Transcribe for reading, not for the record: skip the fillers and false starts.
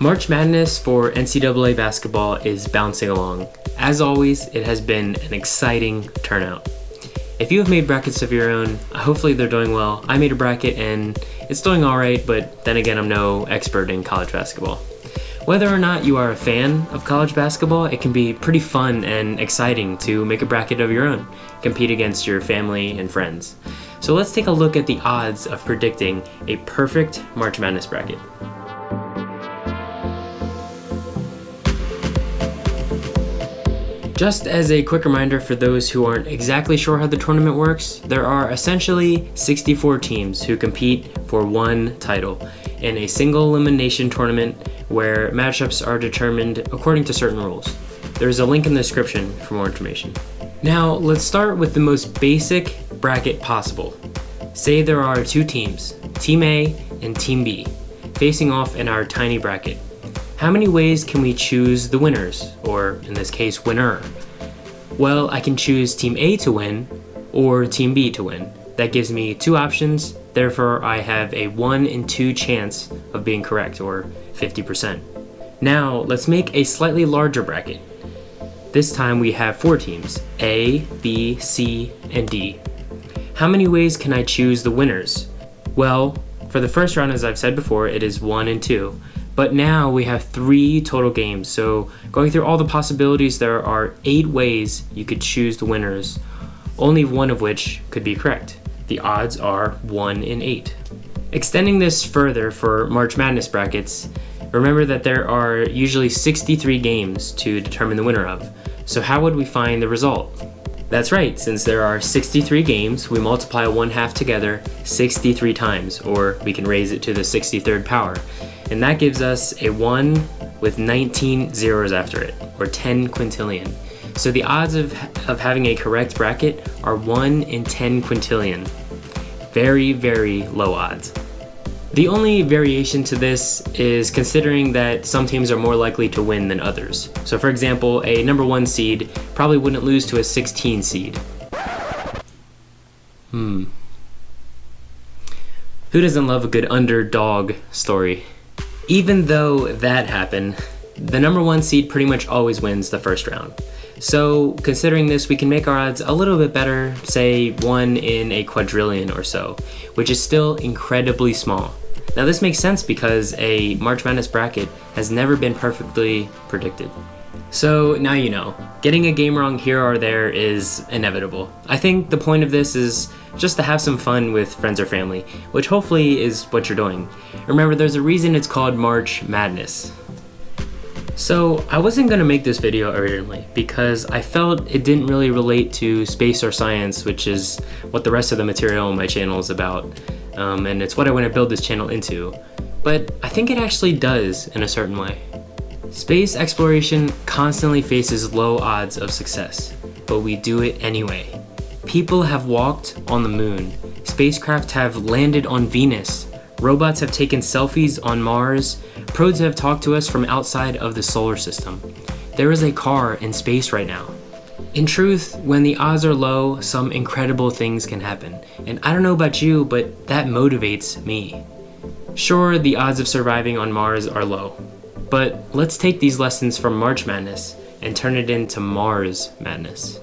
March Madness for NCAA basketball is bouncing along. As always, it has been an exciting turnout. If you have made brackets of your own, hopefully they're doing well. I made a bracket and it's doing alright, but then again, I'm no expert in college basketball. Whether or not you are a fan of college basketball, it can be pretty fun and exciting to make a bracket of your own, compete against your family and friends. So let's take a look at the odds of predicting a perfect March Madness bracket. Just as a quick reminder for those who aren't exactly sure how the tournament works, there are essentially 64 teams who compete for one title in a single elimination tournament where matchups are determined according to certain rules. There's a link in the description for more information. Now, let's start with the most basic bracket possible. Say there are two teams, Team A and Team B, facing off in our tiny bracket. How many ways can we choose the winners, or in this case, winner? Well, I can choose Team A to win or Team B to win. That gives me two options, therefore I have a 1 in 2 chance of being correct, or 50%. Now, let's make a slightly larger bracket. This time we have 4 teams, A, B, C, and D. How many ways can I choose the winners? Well, for the first round, as I've said before, it is 1 in 2. But now we have 3 total games, so going through all the possibilities, there are 8 ways you could choose the winners, only one of which could be correct. The odds are 1 in 8. Extending this further for March Madness brackets, remember that there are usually 63 games to determine the winner of. So how would we find the result? That's right, since there are 63 games, we multiply 1/2 together 63 times, or we can raise it to the 63rd power. And that gives us a 1 with 19 zeros after it, or 10 quintillion. So the odds of having a correct bracket are 1 in 10 quintillion. Very, very low odds. The only variation to this is considering that some teams are more likely to win than others. So for example, a number 1 seed probably wouldn't lose to a 16 seed. Who doesn't love a good underdog story? Even though that happened, the number 1 seed pretty much always wins the first round. So considering this, we can make our odds a little bit better, say 1 in a quadrillion or so, which is still incredibly small. Now this makes sense because a March Madness bracket has never been perfectly predicted. So now you know, getting a game wrong here or there is inevitable. I think the point of this is just to have some fun with friends or family, which hopefully is what you're doing. Remember, there's a reason it's called March Madness. So I wasn't going to make this video originally because I felt it didn't really relate to space or science, which is what the rest of the material on my channel is about, and it's what I want to build this channel into. But I think it actually does in a certain way. Space exploration constantly faces low odds of success, but we do it anyway. People have walked on the moon, spacecraft have landed on Venus, robots have taken selfies on Mars, probes have talked to us from outside of the solar system. There is a car in space right now. In truth, when the odds are low, some incredible things can happen. And I don't know about you, but that motivates me. Sure, the odds of surviving on Mars are low, but let's take these lessons from March Madness and turn it into Mars Madness.